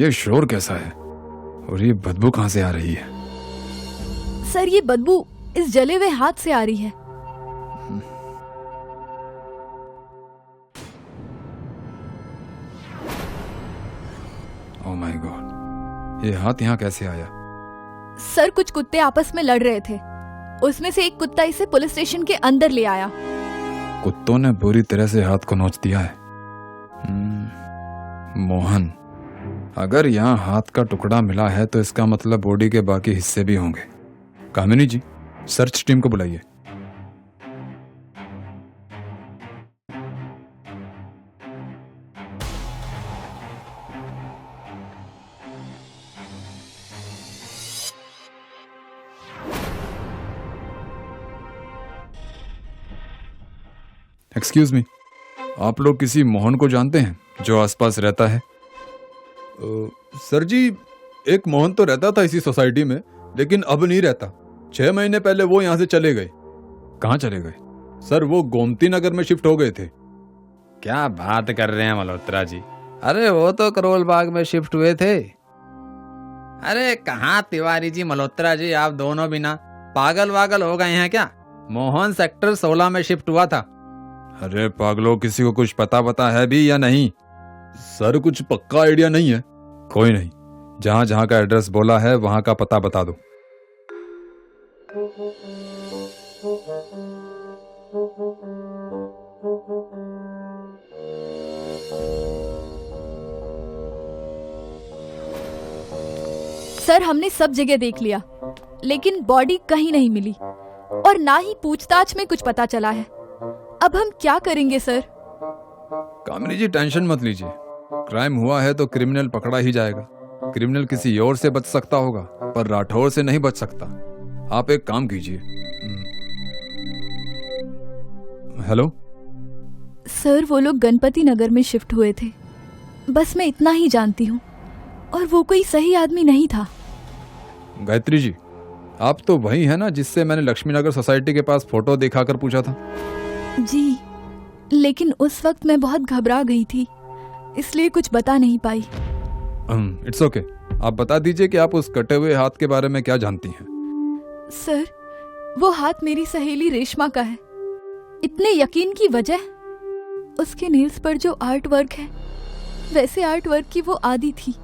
ये शोर कैसा है और ये बदबू कहाँ से आ रही है? सर ये बदबू इस जले हुए हाथ से आ रही है। ओह माय गॉड, ये हाथ यहाँ कैसे आया? सर कुछ कुत्ते आपस में लड़ रहे थे, उसमें से एक कुत्ता इसे पुलिस स्टेशन के अंदर ले आया। कुत्तों ने बुरी तरह से हाथ को नोच दिया है। मोहन, अगर यहाँ हाथ का टुकड़ा मिला है तो इसका मतलब बॉडी के बाकी हिस्से भी होंगे। कामिनी जी, सर्च टीम को बुलाइए। एक्सक्यूज मी, आप लोग किसी मोहन को जानते हैं जो आसपास रहता है? सर जी, एक मोहन तो रहता था इसी सोसाइटी में, लेकिन अब नहीं रहता। 6 महीने पहले वो यहाँ से चले गए। कहाँ चले गए? सर वो गोमती नगर में शिफ्ट हो गए थे। क्या बात कर रहे हैं मल्होत्रा जी? अरे वो तो करोल बाग में शिफ्ट हुए थे। अरे कहाँ तिवारी जी, मल्होत्रा जी, आप दोनों बिना पागल वागल हो गए हैं क्या? मोहन सेक्टर 16 में शिफ्ट हुआ था। अरे पागलों, किसी को कुछ पता है भी या नहीं? सर कुछ पक्का आइडिया नहीं है। कोई नहीं, जहाँ जहाँ का एड्रेस बोला है वहाँ का पता बता दो। सर हमने सब जगह देख लिया, लेकिन बॉडी कहीं नहीं मिली और ना ही पूछताछ में कुछ पता चला है। अब हम क्या करेंगे सर? कामिनी जी, टेंशन मत लीजिए। क्राइम हुआ है तो क्रिमिनल पकड़ा ही जाएगा। क्रिमिनल किसी और से बच सकता होगा, पर राठौर से नहीं बच सकता। आप एक काम कीजिए। हेलो सर, वो लोग गणपति नगर में शिफ्ट हुए थे, बस मैं इतना ही जानती हूँ, और वो कोई सही आदमी नहीं था। गायत्री जी, आप तो वही है ना जिससे मैंने लक्ष्मी नगर सोसाइटी के पास फोटो दिखाकर पूछा था? जी, लेकिन उस वक्त मैं बहुत घबरा गई थी, इसलिए कुछ बता नहीं पाई। इट्स ओके, आप बता दीजिए कि आप उस कटे हुए हाथ के बारे में क्या जानती हैं? सर, वो हाथ मेरी सहेली रेशमा का है। इतने यकीन की वजह, उसके नेल्स पर जो आर्ट वर्क है, वैसे आर्ट वर्क की वो आदी थी।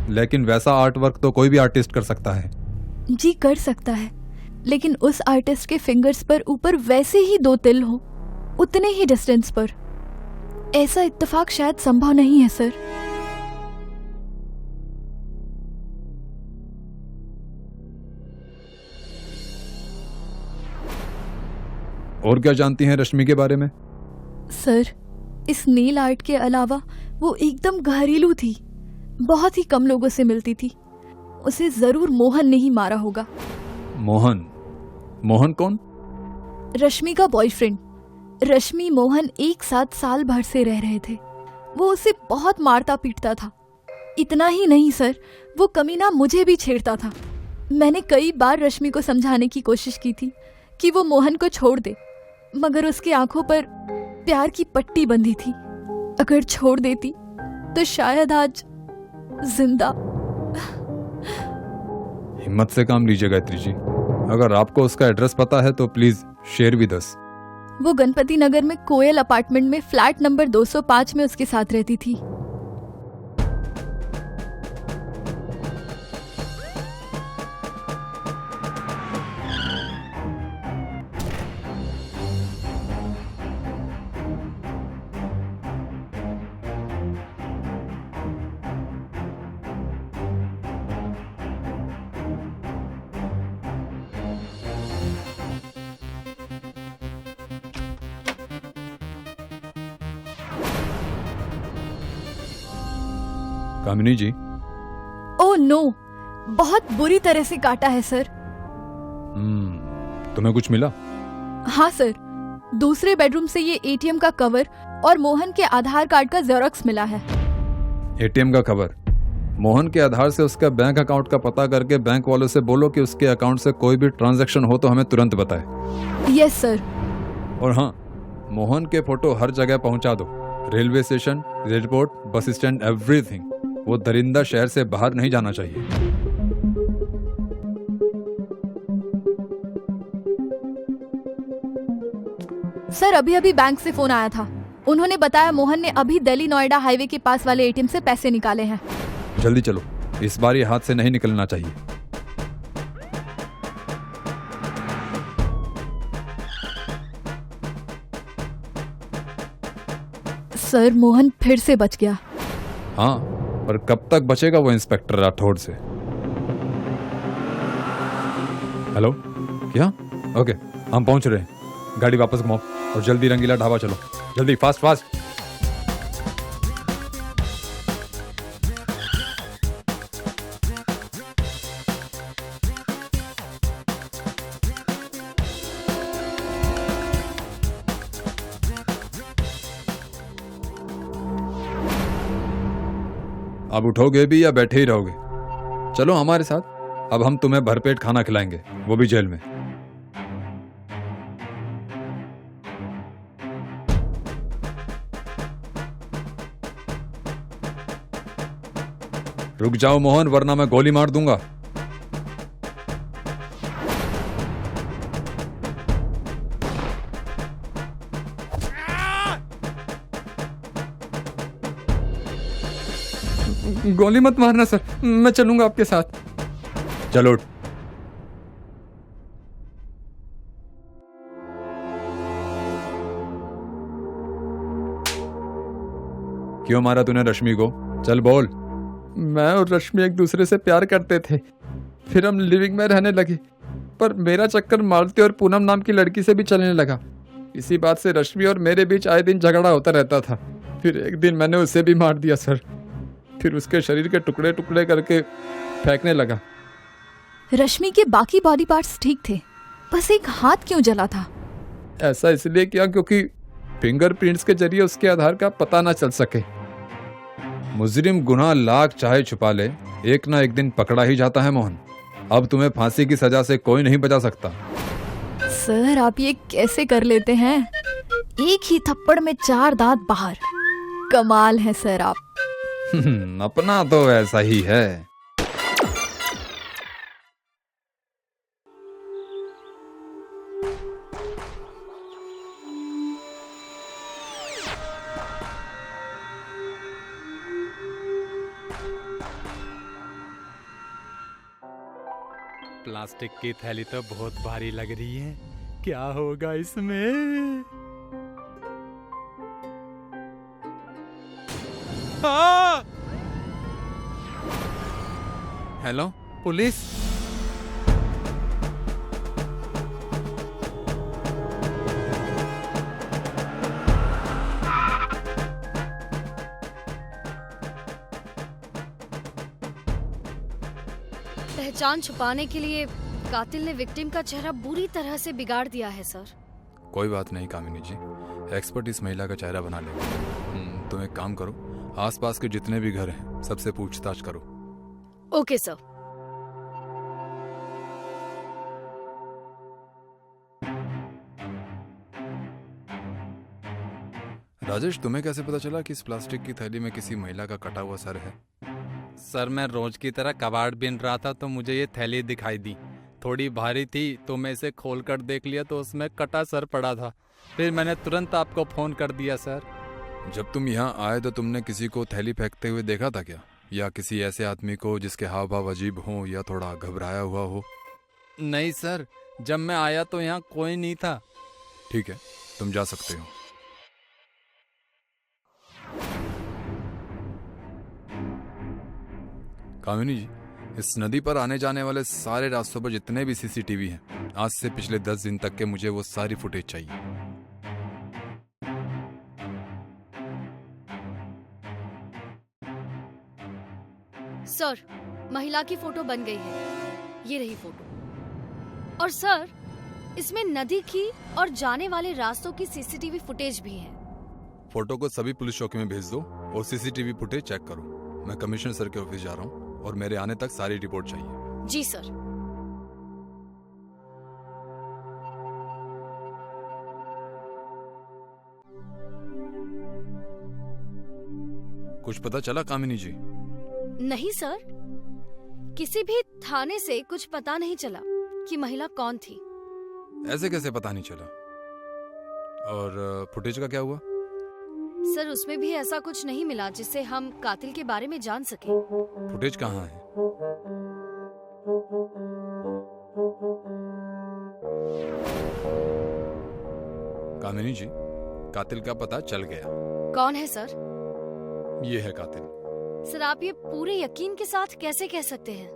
लेकिन वैसा आर्ट वर्क तो कोई भी आर्टिस्ट कर सकता है। जी कर सकता है, लेकिन उस आर्टिस्ट के फिंगर्स पर ऊपर वैसे ही 2 तिल हो, उतने ही डिस्टेंस पर। ऐसा इत्तेफाक शायद संभव नहीं है सर। और क्या जानती हैं रश्मि के बारे में? सर, इस नील आर्ट के अलावा वो एकदम घरेलू थी, बहुत ही कम लोगों से मिलती थी। उसे जरूर मोहन ने ही मारा होगा। मोहन? मोहन कौन? रश्मि का बॉयफ्रेंड। रश्मि मोहन एक साथ साल भर से रह रहे थे। वो उसे बहुत मारता पीटता था। इतना ही नहीं सर, वो कमीना मुझे भी छेड़ता था। मैंने कई बार रश्मि को समझाने की कोशिश की थी कि वो मोहन को छोड़ दे, मगर उसकी आंखों पर प्यार की पट्टी बंधी थी। अगर छोड़ देती तो शायद आज जिंदा। हिम्मत से काम लीजिए गायत्री जी। अगर आपको उसका एड्रेस पता है तो प्लीज शेयर विद अस। वो गणपति नगर में कोयल अपार्टमेंट में फ्लैट नंबर 205 में उसके साथ रहती थी। कामिनी जी। ओह नो, बहुत बुरी तरह से काटा है सर। तुम्हें कुछ मिला? हाँ सर, दूसरे बेडरूम से ये एटीएम का कवर और मोहन के आधार कार्ड का जेरोक्स मिला है। एटीएम का कवर? मोहन के आधार से उसका बैंक अकाउंट का पता करके बैंक वालों से बोलो कि उसके अकाउंट से कोई भी ट्रांजैक्शन हो तो हमें तुरंत बताए। Yes sir. और हाँ, मोहन के फोटो हर जगह पहुंचा दो। Railway station, airport, bus stand, everything. वो दरिंदा शहर से बाहर नहीं जाना चाहिए। सर अभी अभी बैंक से फोन आया था। उन्होंने बताया मोहन ने अभी दिल्ली नोएडा हाईवे के पास वाले एटीएम से पैसे निकाले हैं। जल्दी चलो, इस बार ये हाथ से नहीं निकलना चाहिए। सर मोहन फिर से बच गया। हाँ, पर कब तक बचेगा वो इंस्पेक्टर राठौड़ से? हेलो, क्या? ओके, हम पहुंच रहे हैं। गाड़ी वापस घुमाओ और जल्दी रंगीला ढाबा चलो। जल्दी, फास्ट फास्ट। अब उठोगे भी या बैठे ही रहोगे? चलो हमारे साथ, अब हम तुम्हें भरपेट खाना खिलाएंगे, वो भी जेल में। रुक जाओ मोहन, वरना मैं गोली मार दूंगा। गोली मत मारना सर, मैं चलूंगा आपके साथ। चलो उठ। क्यों मारा तूने रश्मि को? चल बोल। मैं और रश्मि एक दूसरे से प्यार करते थे, फिर हम लिविंग में रहने लगे, पर मेरा चक्कर मालती और पूनम नाम की लड़की से भी चलने लगा। इसी बात से रश्मि और मेरे बीच आए दिन झगड़ा होता रहता था। फिर एक दिन मैंने उसे भी मार दिया सर, फिर उसके शरीर के टुकड़े टुकड़े करके फेंकने लगा। रश्मि के बाकी बॉडी पार्ट्स ठीक थे, बस एक हाथ क्यों जला था? ऐसा इसलिए किया क्योंकि फिंगरप्रिंट्स के जरिए उसके आधार का पता ना चल सके। मुजरिम गुनाह लाख चाहे छुपा ले, एक ना एक दिन पकड़ा ही जाता है मोहन। अब तुम्हें फांसी की सजा से कोई नहीं बचा सकता। सर आप ये कैसे कर लेते हैं? एक ही थप्पड़ में 4 दांत बाहर। कमाल है सर आप। अपना तो ऐसा ही है। प्लास्टिक की थैली तो बहुत भारी लग रही है, क्या होगा इसमें? Hello police. पहचान छुपाने के लिए कातिल ने विक्टिम का चेहरा बुरी तरह से बिगाड़ दिया है सर। कोई बात नहीं कामिनी जी, एक्सपर्ट इस महिला का चेहरा बना लेगा। तुम एक काम करो, आसपास के जितने भी घर हैं सबसे पूछताछ करो। Okay sir. राजेश, तुम्हें कैसे पता चला कि इस प्लास्टिक की थैली में किसी महिला का कटा हुआ सर है? सर मैं रोज की तरह कबाड़ बीन रहा था तो मुझे ये थैली दिखाई दी। थोड़ी भारी थी तो मैं इसे खोल कर देख लिया तो उसमें कटा सर पड़ा था। फिर मैंने तुरंत आपको फोन कर दिया सर। जब तुम यहाँ आए तो तुमने किसी को थैली फेंकते हुए देखा था क्या? या किसी ऐसे आदमी को जिसके हाव भाव अजीब हो या थोड़ा घबराया हुआ हो? नहीं सर, जब मैं आया तो यहाँ कोई नहीं था। ठीक है, तुम जा सकते हो। कामिनी जी, इस नदी पर आने जाने वाले सारे रास्तों पर जितने भी सीसीटीवी हैं, आज से पिछले 10 दिन तक के मुझे वो सारी फुटेज चाहिए। सर महिला की फोटो बन गई है, ये रही फोटो। और सर इसमें नदी की और जाने वाले रास्तों की सीसीटीवी फुटेज भी है। फोटो को सभी पुलिस चौकी में भेज दो और सीसीटीवी फुटेज चेक करो। मैं कमिश्नर सर के ऑफिस जा रहा हूँ और मेरे आने तक सारी रिपोर्ट चाहिए। जी सर। कुछ पता चला कामिनी जी? नहीं सर, किसी भी थाने से कुछ पता नहीं चला कि महिला कौन थी। ऐसे कैसे पता नहीं चला? और फुटेज का क्या हुआ? सर उसमें भी ऐसा कुछ नहीं मिला जिससे हम कातिल के बारे में जान सके। फुटेज कहाँ है? कामिनी जी, कातिल का पता चल गया। कौन है सर? ये है कातिल। सर आप ये पूरे यकीन के साथ कैसे कह सकते हैं?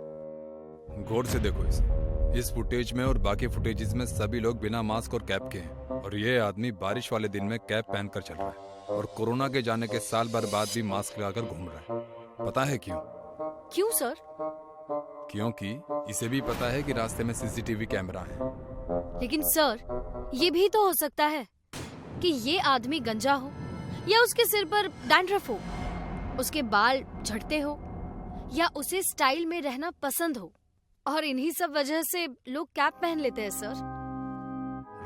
गौर से देखो इसे। इस फुटेज में और बाकी फुटेजेस में सभी लोग बिना मास्क और कैप के हैं, और ये आदमी बारिश वाले दिन में कैप पहनकर चल रहा है और कोरोना के जाने के साल भर बाद भी मास्क लगाकर घूम रहा है। पता है क्यों? क्यों सर? क्योंकि इसे भी पता है कि रास्ते में सीसीटीवी कैमरा है। लेकिन सर ये भी तो हो सकता है कि ये आदमी गंजा हो या उसके सिर पर डैंड्रफ हो, उसके बाल झड़ते हो या उसे स्टाइल में रहना पसंद हो, और इन्हीं सब वजह से लोग कैप पहन लेते हैं सर।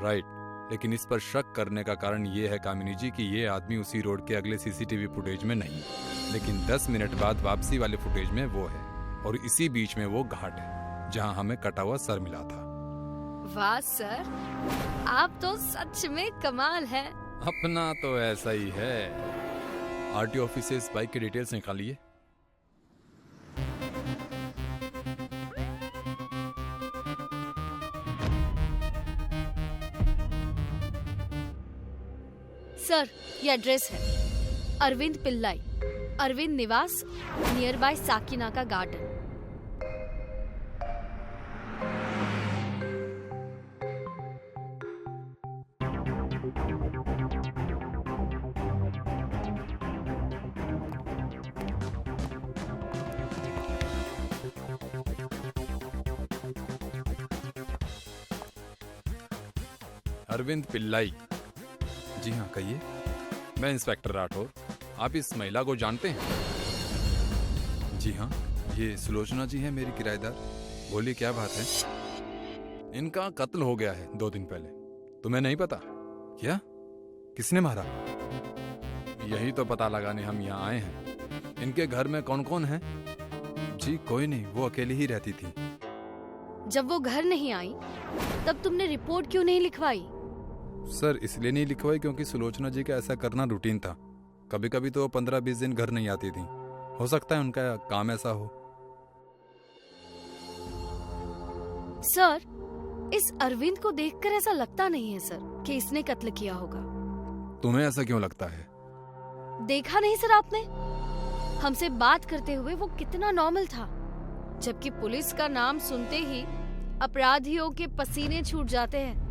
राइट, लेकिन इस पर शक करने का कारण ये है कामिनी जी कि ये आदमी उसी रोड के अगले सीसीटीवी फुटेज में नहीं, लेकिन 10 मिनट बाद वापसी वाले फुटेज में वो है, और इसी बीच में वो घाट है जहां हमें कटा हुआ सर मिला था। वाह सर, आप तो सच में कमाल है। अपना तो ऐसा ही है। आरटीओ ऑफिस से इस बाइक की डिटेल्स निकालिए। सर ये एड्रेस है Arvind Pillai, Arvind Niwas, near by Sakinaka garden. Arvind Pillai. जी हाँ, कहिए। मैं इंस्पेक्टर राठौर। आप इस महिला को जानते हैं? जी हाँ, ये सुलोचना जी हैं, मेरी किराएदार। बोलिए क्या बात है? इनका कत्ल हो गया है 2 दिन पहले। तुम्हें नहीं पता क्या? किसने मारा? यही तो पता लगाने हम यहाँ आए हैं। इनके घर में कौन कौन है? जी कोई नहीं, वो अकेली ही रहती थी। जब वो घर नहीं आई तब तुमने रिपोर्ट क्यों नहीं लिखवाई? सर इसलिए नहीं लिखवाई क्योंकि सुलोचना जी का ऐसा करना रूटीन था। कभी कभी तो 15-20 दिन घर नहीं आती थी। हो सकता है उनका काम ऐसा हो। सर इस अरविंद को देखकर ऐसा लगता नहीं है सर कि इसने कत्ल किया होगा। तुम्हें ऐसा क्यों लगता है? देखा नहीं सर आपने? हमसे बात करते हुए वो कितना नॉर्मल था, जबकि पुलिस का नाम सुनते ही अपराधियों के पसीने छूट जाते हैं,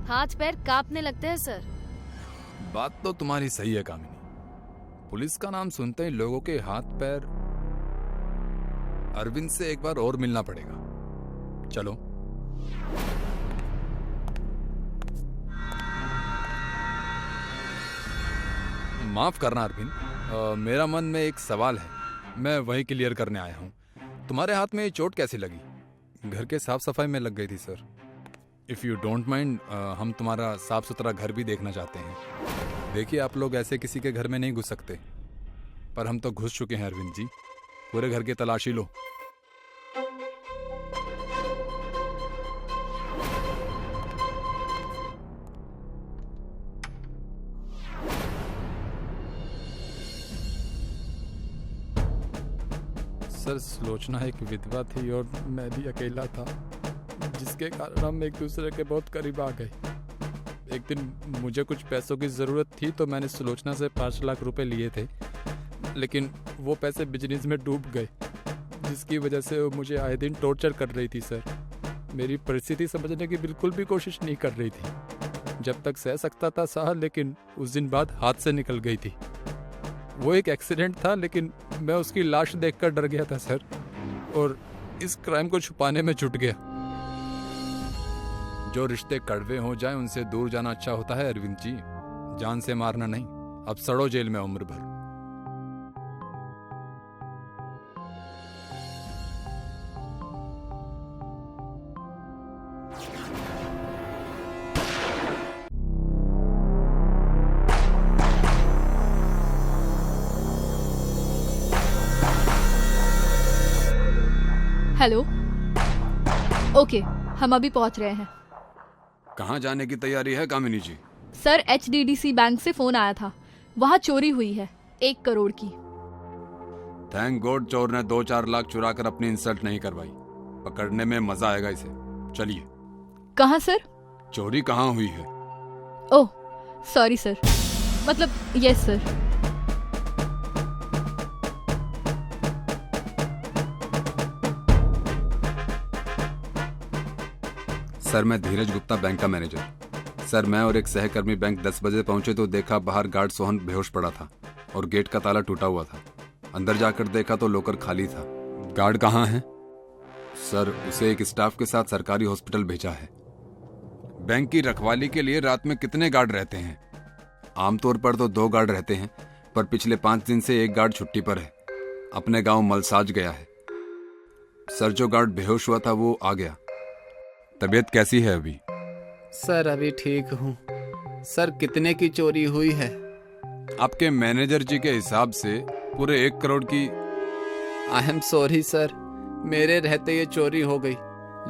हाथ पैर कांपने लगते हैं सर। बात तो तुम्हारी सही है कामिनी। पुलिस का नाम सुनते ही लोगों के हाथ पैर। अरविंद से एक बार और मिलना पड़ेगा। चलो। माफ करना अरविंद, मेरा मन में एक सवाल है, मैं वही क्लियर करने आया हूँ। तुम्हारे हाथ में ये चोट कैसे लगी? घर के साफ सफाई में लग गई थी sir. If you don't mind, हम तुम्हारा साफ सुथरा घर भी देखना चाहते हैं। देखिए आप लोग ऐसे किसी के घर में नहीं घुस सकते, पर हम तो घुस चुके हैं अरविंद जी। पूरे घर की तलाशी लो। सर सुलोचना एक विधवा थी और मैं भी अकेला था, जिसके कारण हम एक दूसरे के बहुत करीब आ गए। एक दिन मुझे कुछ पैसों की ज़रूरत थी तो मैंने सुलोचना से 5 लाख रुपए लिए थे, लेकिन वो पैसे बिजनेस में डूब गए, जिसकी वजह से वो मुझे आए दिन टॉर्चर कर रही थी सर। मेरी परिस्थिति समझने की बिल्कुल भी कोशिश नहीं कर रही थी। जब तक सह सकता था सहा, लेकिन उस दिन बाद हाथ से निकल गई थी। वो एक एक्सीडेंट था, लेकिन मैं उसकी लाश देखकर डर गया था सर, और इस क्राइम को छुपाने में जुट गया। जो रिश्ते कड़वे हो जाए उनसे दूर जाना अच्छा होता है अरविंद जी, जान से मारना नहीं। अब सड़ो जेल में उम्र भर। हेलो। ओके, हम अभी पहुंच रहे हैं। कहाँ जाने की तैयारी है कामिनी जी? सर, HDDC बैंक से फोन आया था, वहाँ चोरी हुई है 1 करोड़ की। थैंक गॉड चोर ने 2-4 लाख चुरा कर अपनी इंसल्ट नहीं करवाई। पकड़ने में मजा आएगा इसे। चलिए। कहाँ सर? चोरी कहाँ हुई है? ओह सॉरी सर, मतलब यस सर। सर, मैं धीरज गुप्ता, बैंक का मैनेजर। सर, मैं और एक सहकर्मी बैंक 10 बजे पहुंचे तो देखा बाहर गार्ड सोहन बेहोश पड़ा था और गेट का ताला टूटा हुआ था। अंदर जाकर देखा तो लॉकर खाली था। गार्ड कहाँ है? सर, उसे एक स्टाफ के साथ सरकारी हॉस्पिटल भेजा है। बैंक की रखवाली के लिए रात में कितने गार्ड रहते हैं? आमतौर पर तो 2 गार्ड रहते हैं, पर पिछले 5 दिन से एक गार्ड छुट्टी पर है। अपने गांव मलसाज गया है। सर, जो गार्ड बेहोश हुआ था वो आ गया। तबीयत कैसी है अभी? सर अभी ठीक हूँ। सर कितने की चोरी हुई है? आपके मैनेजर जी के हिसाब से पूरे 1 करोड़ की। आई एम सॉरी सर, मेरे रहते ये चोरी हो गई।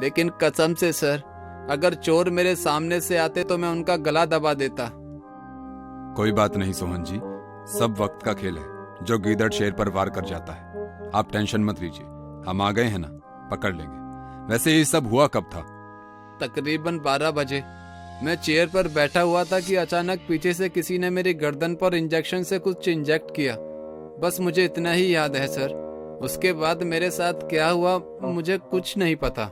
लेकिन कसम से सर, अगर चोर मेरे सामने से आते तो मैं उनका गला दबा देता। कोई बात नहीं सोहन जी, सब वक्त का खेल है। जो गीदड़ शेर पर वार कर जाता है। आप टेंशन मत लीजिए, हम आ गए हैं ना, पकड़ लेंगे। वैसे ये सब हुआ कब था? तकरीबन 12 बजे। मैं चेयर पर बैठा हुआ था कि अचानक पीछे से किसी ने मेरी गर्दन पर इंजेक्शन से कुछ इंजेक्ट किया। बस मुझे इतना ही याद है सर। उसके बाद मेरे साथ क्या हुआ मुझे कुछ नहीं पता।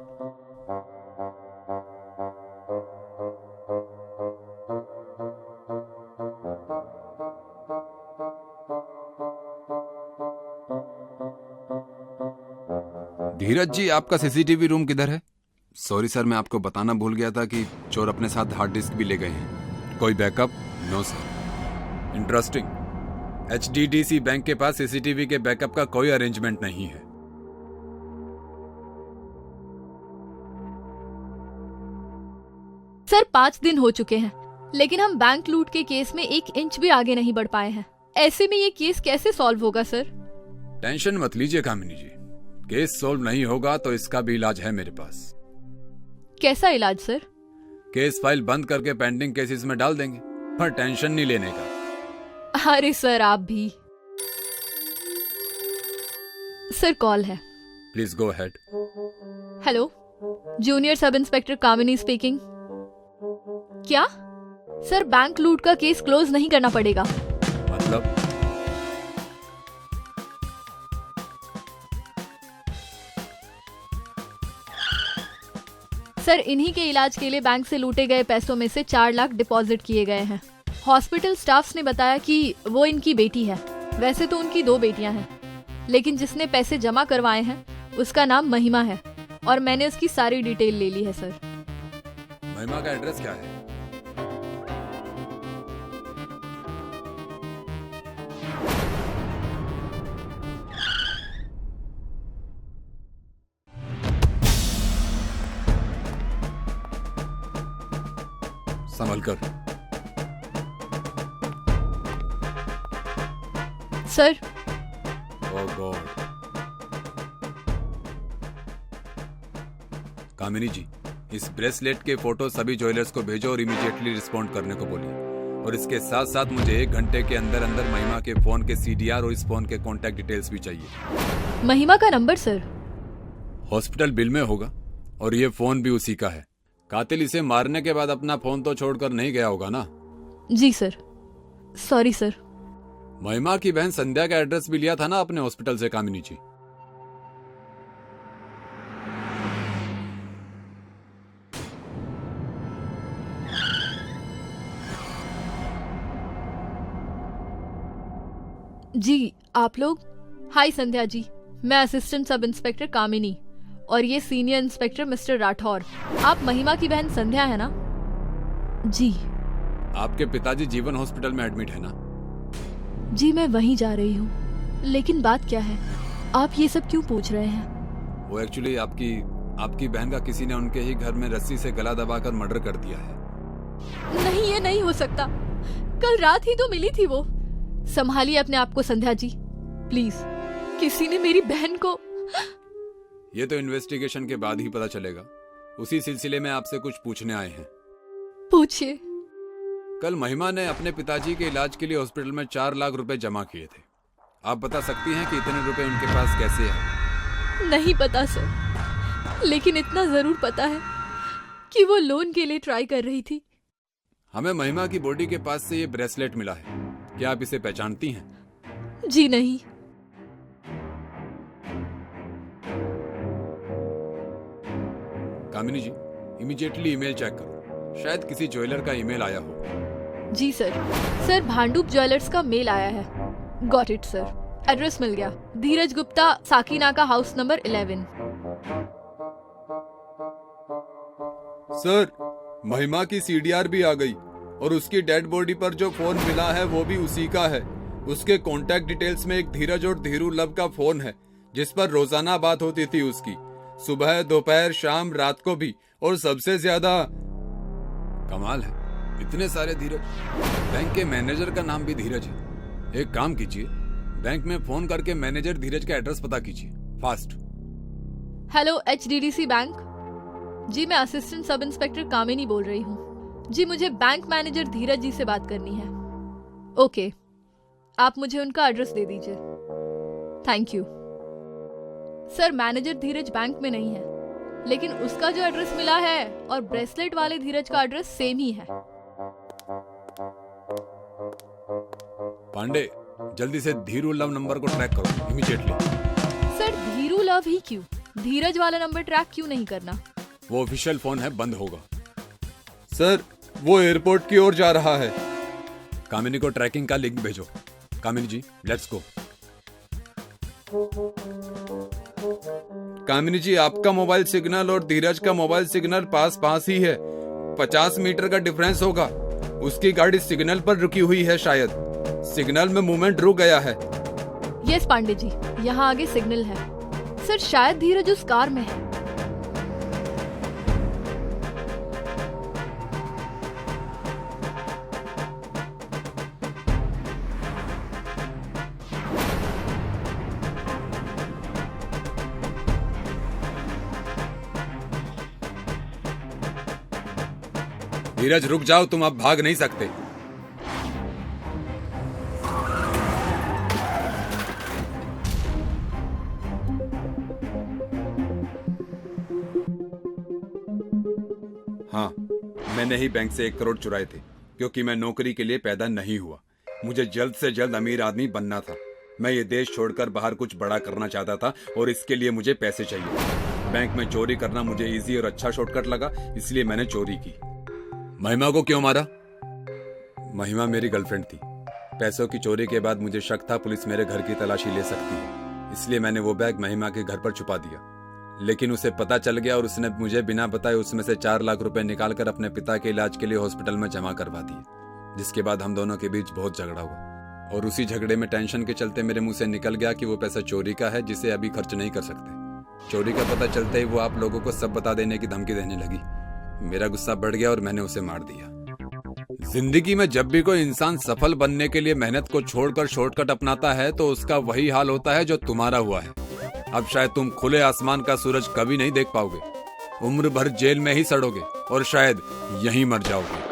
धीरज जी, आपका सीसीटीवी रूम किधर है? सॉरी सर, मैं आपको बताना भूल गया था कि चोर अपने साथ हार्ड डिस्क भी ले गए हैं। कोई backup? No sir. Interesting. HDDC bank के पास सीसीटीवी के बैकअप का कोई अरेंजमेंट नहीं है। सर 5 दिन हो चुके हैं, लेकिन हम बैंक लूट के केस में 1 इंच भी आगे नहीं बढ़ पाए हैं। ऐसे में ये केस कैसे सॉल्व होगा सर? टेंशन मत लीजिए कामिनी जी, केस सोल्व नहीं होगा तो इसका भी इलाज है मेरे पास। कैसा इलाज सर? केस फाइल बंद करके पेंडिंग केसेस में डाल देंगे, पर टेंशन नहीं लेने का। अरे सर आप भी। सर कॉल है। Please go ahead. Hello, junior sub inspector Kamini speaking. क्या सर, बैंक लूट का केस क्लोज नहीं करना पड़ेगा? मतलब? सर इन्हीं के इलाज के लिए बैंक से लूटे गए पैसों में से 4 लाख डिपॉजिट किए गए हैं। हॉस्पिटल स्टाफ्स ने बताया कि वो इनकी बेटी है। वैसे तो उनकी 2 बेटियां हैं, लेकिन जिसने पैसे जमा करवाए हैं उसका नाम महिमा है और मैंने उसकी सारी डिटेल ले ली है सर। महिमा का एड्रेस क्या है? संभल कर। Sir oh God. कामिनी जी, इस ब्रेसलेट के फोटो सभी ज्वेलर्स को भेजो और इमीडिएटली रिस्पॉन्ड करने को बोलिए। और इसके साथ साथ मुझे 1 घंटे के अंदर अंदर महिमा के फोन के CDR और इस फोन के कॉन्टैक्ट डिटेल्स भी चाहिए। महिमा का नंबर सर? हॉस्पिटल बिल में होगा और ये फोन भी उसी का है। कातिल इसे मारने के बाद अपना फोन तो छोड़कर नहीं गया होगा ना? जी सर। Sorry sir. महिमा की बहन संध्या का एड्रेस भी लिया था ना अपने हॉस्पिटल से कामिनी जी? जी आप लोग? हाय संध्या जी, मैं असिस्टेंट सब इंस्पेक्टर कामिनी और ये सीनियर इंस्पेक्टर मिस्टर राठौर। आप महिमा की बहन संध्या है ना? जी। आपके पिताजी जीवन हॉस्पिटल में एडमिट है ना? जी मैं वहीं जा रही हूँ, लेकिन बात क्या है? आप ये सब क्यों पूछ रहे हैं? वो एक्चुअली आपकी बहन का किसी ने उनके ही घर में रस्सी से गला दबाकर मर्डर कर दिया है। नहीं, ये नहीं हो सकता। कल रात ही तो मिली थी वो। संभालिए अपने आप को संध्या जी, प्लीज। किसी ने मेरी बहन को। ये तो इन्वेस्टिगेशन के बाद ही पता चलेगा। उसी सिलसिले में आपसे कुछ पूछने आए हैं। पूछिए। कल महिमा ने अपने पिताजी के इलाज के लिए हॉस्पिटल में 4 लाख रुपए जमा किए थे। आप बता सकती हैं कि इतने रुपए उनके पास कैसे हैं? नहीं पता सर, लेकिन इतना जरूर पता है कि वो लोन के लिए ट्राई कर रही थी। हमें महिमा की बॉडी के पास से ये ब्रेसलेट मिला है। क्या आप इसे पहचानती हैं? जी नहीं। Kamini ji, immediately email check करो। शायद किसी ज्वेलर का ईमेल आया हो। जी सर। सर, भांडुप ज्वेलर्स का मेल आया है। Got it sir. एड्रेस मिल गया। Dheeraj Gupta, Sakinaka house number 11। Sir, Mahima की सीडीआर भी आ गई और उसकी डेड बॉडी पर जो फोन मिला है वो भी उसी का है। उसके कॉन्टैक्ट डिटेल्स में एक धीरज और धीरू लव का फोन है जिस पर रोजाना बात होती थी उसकी, सुबह, दोपहर, शाम, रात को भी। और सबसे ज्यादा कमाल है, इतने सारे धीरज। बैंक के मैनेजर का नाम भी धीरज है। एक काम कीजिए, बैंक में फोन करके मैनेजर धीरज का एड्रेस पता कीजिए, फास्ट। Hello, HDDC bank. जी, मैं असिस्टेंट सब इंस्पेक्टर कामिनी बोल रही हूँ। जी, मुझे बैंक मैनेजर धीरज जी से बात करनी है। ओके, आप मुझे उनका एड्रेस दे दीजिए। Thank you. Sir, manager Dheeraj bank में नहीं है, लेकिन उसका जो एड्रेस मिला है और ब्रेसलेट वाले धीरज का एड्रेस सेम ही है। पांडे, जल्दी से धीरू लव नंबर को ट्रैक करो इमीडिएटली। सर, धीरू लव ही क्यों? धीरज वाला नंबर ट्रैक क्यों नहीं करना? वो ऑफिशियल फोन है, बंद होगा। सर, वो एयरपोर्ट की ओर जा रहा है। कामिनी को ट्रैकिंग का लिंक भेजो। कामिनी जी, लेट्स गो। कामिनी जी, आपका मोबाइल सिग्नल और धीरज का मोबाइल सिग्नल पास पास ही है। 50 मीटर का डिफरेंस होगा। उसकी गाड़ी सिग्नल पर रुकी हुई है, शायद सिग्नल में मूवमेंट रुक गया है। यस पांडे जी, यहाँ आगे सिग्नल है। सर, शायद धीरज उस कार में है। धीरज, रुक जाओ, तुम अब भाग नहीं सकते। हाँ, मैंने ही बैंक से 1 करोड़ चुराए थे, क्योंकि मैं नौकरी के लिए पैदा नहीं हुआ। मुझे जल्द से जल्द अमीर आदमी बनना था। मैं ये देश छोड़कर बाहर कुछ बड़ा करना चाहता था और इसके लिए मुझे पैसे चाहिए। बैंक में चोरी करना मुझे इजी और अच्छा शॉर्टकट लगा, इसलिए मैंने चोरी की। महिमा को क्यों मारा? महिमा मेरी गर्लफ्रेंड थी। पैसों की चोरी के बाद मुझे शक था पुलिस मेरे घर की तलाशी ले सकती है, इसलिए मैंने वो बैग महिमा के घर पर छुपा दिया। लेकिन उसे पता चल गया और उसने मुझे बिना बताए उसमें से 4 लाख रुपए निकालकर अपने पिता के इलाज के लिए हॉस्पिटल में जमा करवा दिए, जिसके बाद हम दोनों के बीच बहुत झगड़ा हुआ। और उसी झगड़े में टेंशन के चलते मेरे मुंह से निकल गया कि वो पैसा चोरी का है, जिसे अभी खर्च नहीं कर सकते। चोरी का पता चलते ही वो आप लोगों को सब बता देने की धमकी देने लगी। मेरा गुस्सा बढ़ गया और मैंने उसे मार दिया। जिंदगी में जब भी कोई इंसान सफल बनने के लिए मेहनत को छोड़कर शॉर्टकट अपनाता है तो उसका वही हाल होता है जो तुम्हारा हुआ है। अब शायद तुम खुले आसमान का सूरज कभी नहीं देख पाओगे, उम्र भर जेल में ही सड़ोगे और शायद यहीं मर जाओगे।